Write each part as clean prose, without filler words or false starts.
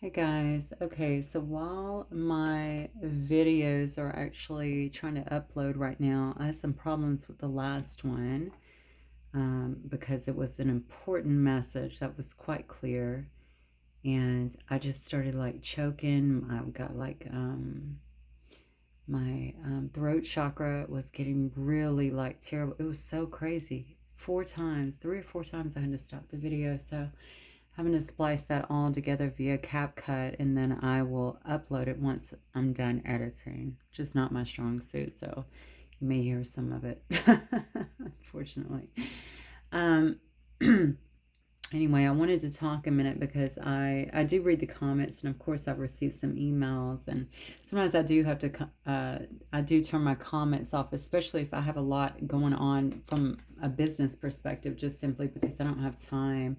Hey guys, okay, so while my videos are actually trying to upload right now, I had some problems with the last one because it was an important message that was quite clear, and I just started like choking. I've got like my throat chakra was getting really like terrible. It was so crazy. 4 times, 3 or 4 times I had to stop the video, so having to splice that all together via CapCut, and then I will upload it once I'm done editing. Just not my strong suit, so you may hear some of it, unfortunately. Um, anyway, I wanted to talk a minute because I do read the comments, and of course I've received some emails, and sometimes I do have to I do turn my comments off, especially if I have a lot going on from a business perspective, just simply because I don't have time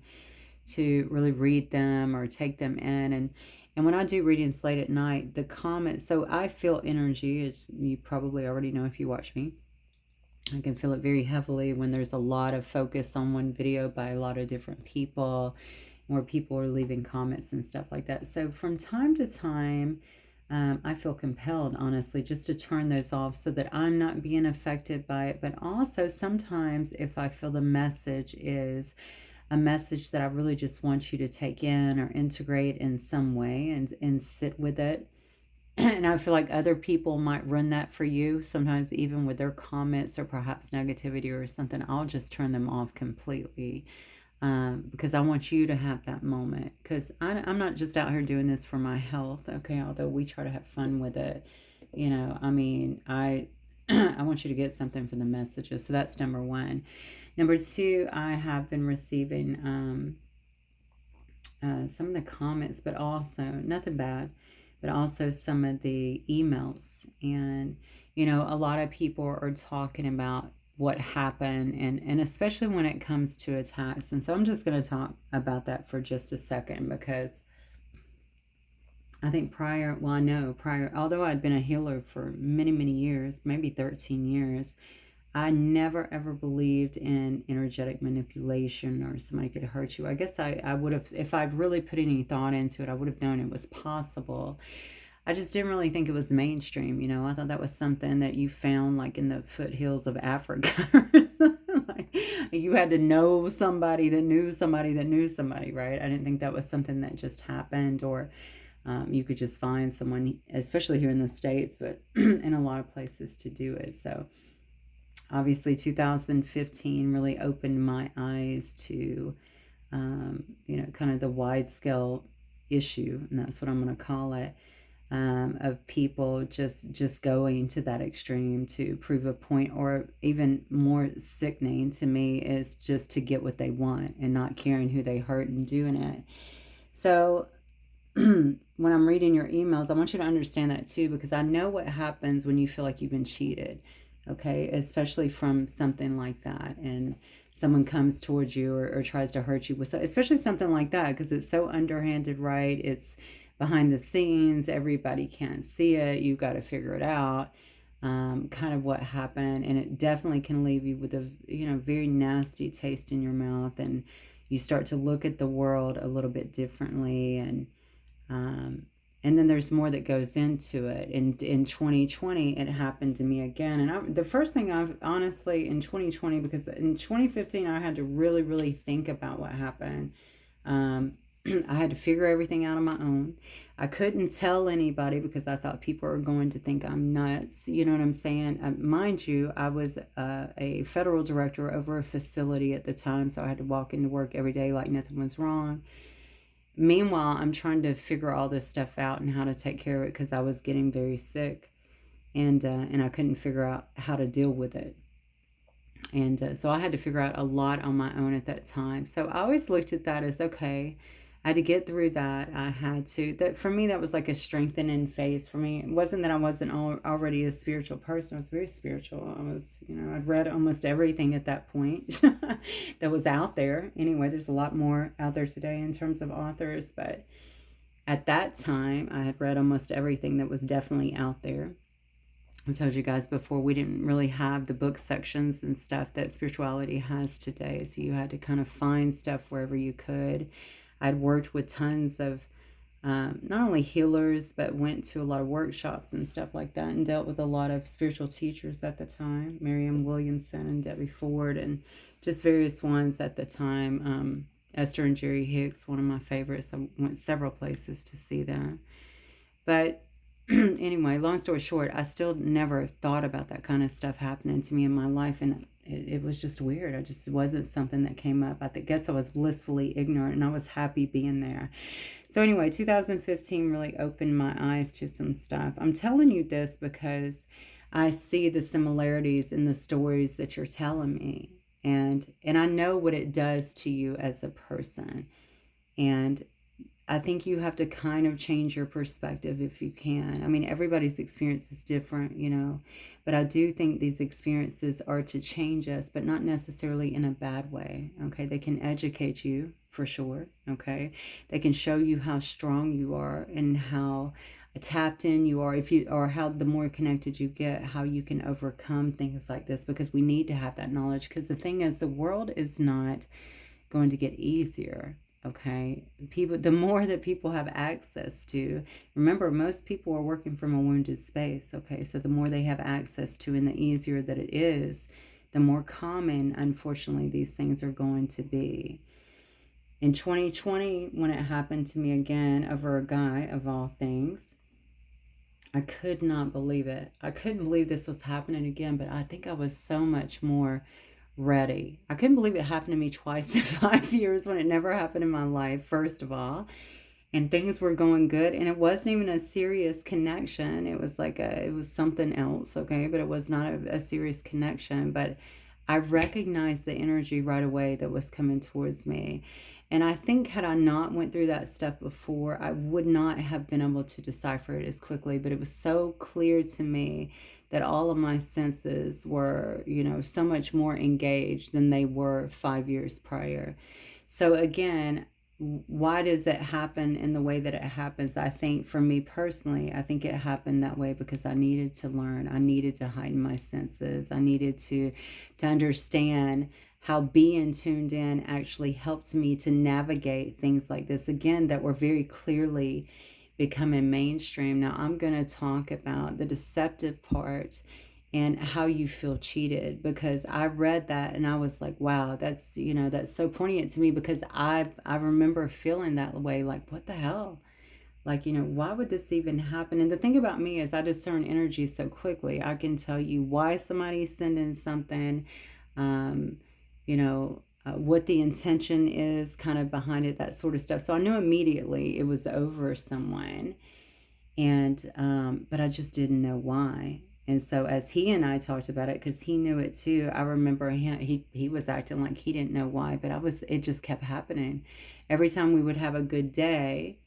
to really read them or take them in. And when I do readings late at night, the comments, so I feel energy, as you probably already know if you watch me. I can feel it very heavily when there's a lot of focus on one video by a lot of different people, where people are leaving comments and stuff like that. So from time to time, I feel compelled, honestly, just to turn those off so that I'm not being affected by it. But also sometimes if I feel the message is a message that I really just want you to take in or integrate in some way and sit with it. And I feel like other people might run that for you, sometimes even with their comments or perhaps negativity or something. I'll just turn them off completely because I want you to have that moment. Because I'm not just out here doing this for my health, okay? Although we try to have fun with it. I mean, I want you to get something from the messages. So that's number one. Number two, I have been receiving some of the comments, but also nothing bad, but also some of the emails. And, a lot of people are talking about what happened, and especially when it comes to attacks. And so I'm just going to talk about that for just a second because I think I know prior, although I'd been a healer for many, many years, maybe 13 years, I never ever believed in energetic manipulation or somebody could hurt you. I guess I would have, if I'd really put any thought into it, I would have known it was possible. I just didn't really think it was mainstream. I thought that was something that you found like in the foothills of Africa. Like, you had to know somebody that knew somebody that knew somebody, right? I didn't think that was something that just happened, or you could just find someone, especially here in the States, but in a lot of places to do it. So obviously 2015 really opened my eyes to kind of the wide scale issue, and that's what I'm going to call it, of people just going to that extreme to prove a point, or even more sickening to me is just to get what they want and not caring who they hurt and doing it. So when I'm reading your emails, I want you to understand that too, because I know what happens when you feel like you've been cheated, okay? Especially from something like that, and someone comes towards you or tries to hurt you with, especially something like that, because it's so underhanded, right? It's behind the scenes. Everybody can't see it. You got to figure it out. Kind of what happened, and it definitely can leave you with a very nasty taste in your mouth, and you start to look at the world a little bit differently, um, and then there's more that goes into it. In 2020, it happened to me again. And the first thing I've honestly in 2020, because in 2015, I had to really, really think about what happened. I had to figure everything out on my own. I couldn't tell anybody because I thought people are going to think I'm nuts. You know what I'm saying? Mind you, I was a federal director over a facility at the time, so I had to walk into work every day like nothing was wrong. Meanwhile, I'm trying to figure all this stuff out and how to take care of it because I was getting very sick, and I couldn't figure out how to deal with it. And so I had to figure out a lot on my own at that time. So I always looked at that as, okay, I had to get through that. I had to, that for me, that was like a strengthening phase for me. It wasn't that I wasn't already a spiritual person. I was very spiritual. I was, I'd read almost everything at that point that was out there. Anyway, there's a lot more out there today in terms of authors. But at that time, I had read almost everything that was definitely out there. I told you guys before, we didn't really have the book sections and stuff that spirituality has today. So you had to kind of find stuff wherever you could. I'd worked with tons of not only healers, but went to a lot of workshops and stuff like that, and dealt with a lot of spiritual teachers at the time, Marianne Williamson and Debbie Ford, and just various ones at the time. Esther and Jerry Hicks, one of my favorites. I went several places to see them. But anyway, long story short, I still never thought about that kind of stuff happening to me in my life. And it was just weird. I just wasn't something that came up. Guess I was blissfully ignorant and I was happy being there. So anyway, 2015 really opened my eyes to some stuff. I'm telling you this because I see the similarities in the stories that you're telling me. And I know what it does to you as a person. And I think you have to kind of change your perspective if you can. I mean, everybody's experience is different, but I do think these experiences are to change us, but not necessarily in a bad way. Okay. They can educate you for sure. Okay. They can show you how strong you are and how tapped in you are, or how the more connected you get, how you can overcome things like this, because we need to have that knowledge. Because the thing is, the world is not going to get easier. Okay, the more that people have access to, remember, most people are working from a wounded space. Okay, so the more they have access to and the easier that it is, the more common, unfortunately, these things are going to be. In 2020, when it happened to me again over a guy of all things, I could not believe it. I couldn't believe this was happening again, but I think I was so much more ready. I couldn't believe it happened to me twice in 5 years when it never happened in my life, first of all. And things were going good. And it wasn't even a serious connection. It was it was something else, okay? But it was not a serious connection. But I recognized the energy right away that was coming towards me. And I think had I not went through that stuff before, I would not have been able to decipher it as quickly. But it was so clear to me that all of my senses were, so much more engaged than they were 5 years prior. So again, why does it happen in the way that it happens? I think for me personally, I think it happened that way because I needed to learn. I needed to heighten my senses. I needed to understand how being tuned in actually helped me to navigate things like this, again, that were very clearly becoming mainstream. Now I'm going to talk about the deceptive part and how you feel cheated, because I read that and I was like, wow, that's so poignant to me, because I remember feeling that way, like, what the hell? Like, why would this even happen? And the thing about me is I discern energy so quickly. I can tell you why somebody's sending something, um, what the intention is kind of behind it, that sort of stuff. So I knew immediately it was over someone. And, but I just didn't know why. And so as he and I talked about it, because he knew it too, I remember he was acting like he didn't know why, but it just kept happening. Every time we would have a good day,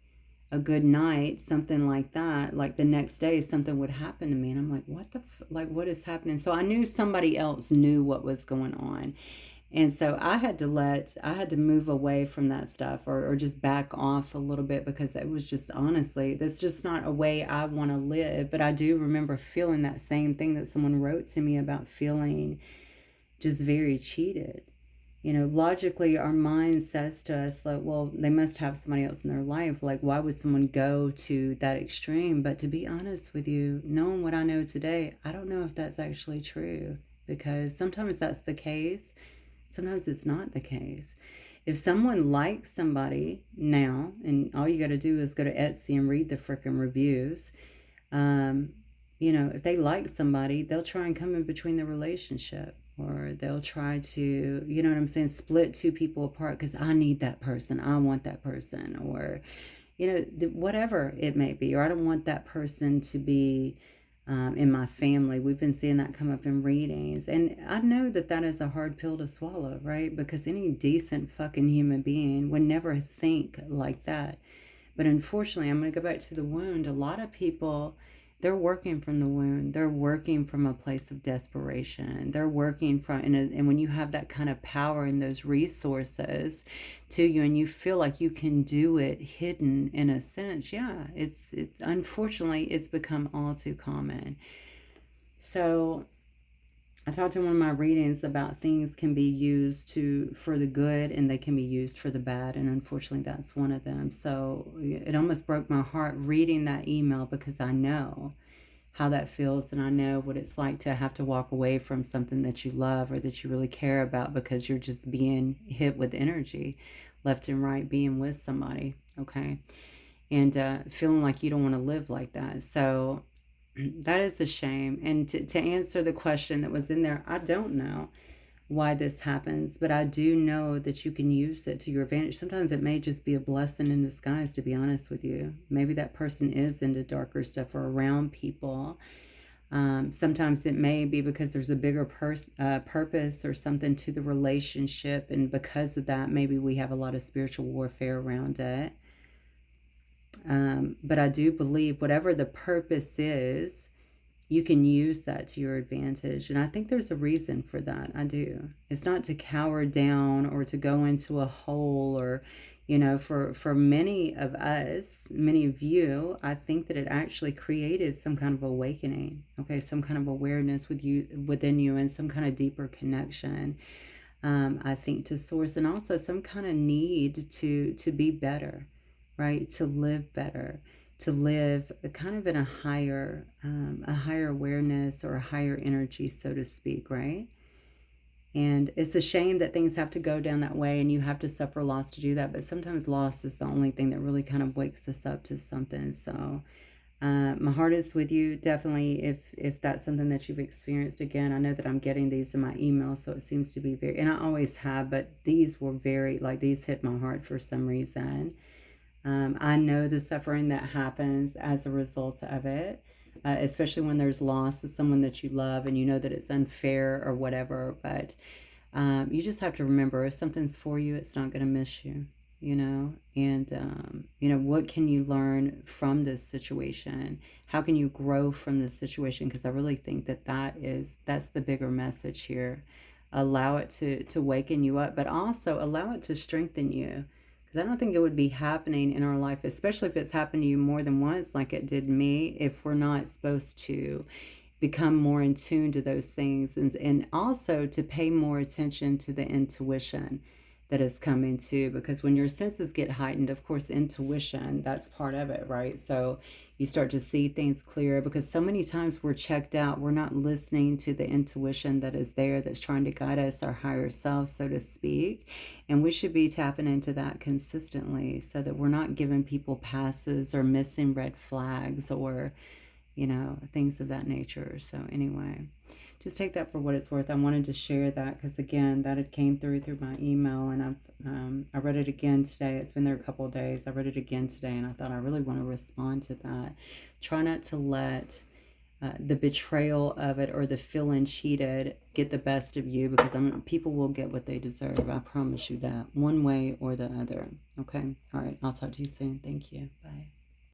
a good night, something like that, like the next day something would happen to me, and I'm like, what is happening? So I knew somebody else knew what was going on. And so I had to move away from that stuff, or just back off a little bit, because it was just, honestly, that's just not a way I want to live. But I do remember feeling that same thing that someone wrote to me about, feeling just very cheated. Logically, our mind says to us, like, well, they must have somebody else in their life. Like, why would someone go to that extreme? But to be honest with you, knowing what I know today, I don't know if that's actually true, because sometimes that's the case. Sometimes it's not the case. If someone likes somebody now, and all you got to do is go to Etsy and read the freaking reviews, if they like somebody, they'll try and come in between the relationship, or they'll try to, you know what I'm saying, split two people apart because I need that person, I want that person, or, whatever it may be, or I don't want that person to be in my family. We've been seeing that come up in readings. And I know that that is a hard pill to swallow, right? Because any decent fucking human being would never think like that. But unfortunately, I'm going to go back to the wound. A lot of people, they're working from the wound. They're working from a place of desperation. They're working from, and when you have that kind of power and those resources to you, and you feel like you can do it hidden in a sense, yeah, it's unfortunately, it's become all too common. So I talked in one of my readings about things can be used to for the good and they can be used for the bad, and unfortunately that's one of them. So it almost broke my heart reading that email because I know how that feels, and I know what it's like to have to walk away from something that you love or that you really care about because you're just being hit with energy left and right being with somebody, okay? And feeling like you don't want to live like that. So that is a shame. And to answer the question that was in there, I don't know why this happens, but I do know that you can use it to your advantage. Sometimes it may just be a blessing in disguise, to be honest with you. Maybe that person is into darker stuff or around people. Sometimes it may be because there's a bigger purpose or something to the relationship, and because of that, maybe we have a lot of spiritual warfare around it. But I do believe whatever the purpose is, you can use that to your advantage. And I think there's a reason for that. I do. It's not to cower down or to go into a hole or, for many of us, many of you, I think that it actually created some kind of awakening, okay, some kind of awareness within you and some kind of deeper connection. I think to source, and also some kind of need to be better, right? To live better, to live kind of in a higher awareness or a higher energy, so to speak, right? And it's a shame that things have to go down that way and you have to suffer loss to do that. But sometimes loss is the only thing that really kind of wakes us up to something. So my heart is with you, definitely. If that's something that you've experienced, again, I know that I'm getting these in my email, so it seems to be very, and I always have, but these were very, like, these hit my heart for some reason. I know the suffering that happens as a result of it, especially when there's loss of someone that you love and you know that it's unfair or whatever. But you just have to remember if something's for you, it's not going to miss you, And, what can you learn from this situation? How can you grow from this situation? Because I really think that that's the bigger message here. Allow it to waken you up, but also allow it to strengthen you. Because I don't think it would be happening in our life, especially if it's happened to you more than once, like it did me, if we're not supposed to become more in tune to those things, and also to pay more attention to the intuition that is coming too, because when your senses get heightened, of course intuition, that's part of it, right? So you start to see things clearer, because so many times we're checked out, we're not listening to the intuition that is there, that's trying to guide us, our higher self, so to speak. And we should be tapping into that consistently so that we're not giving people passes or missing red flags or things of that nature. So anyway, just take that for what it's worth. I wanted to share that because, again, that had came through my email, and I read it again today. It's been there a couple of days. I read it again today, and I thought I really want to respond to that. Try not to let the betrayal of it or the feeling cheated get the best of you, because people will get what they deserve. I promise you that, one way or the other. Okay. All right. I'll talk to you soon. Thank you. Bye.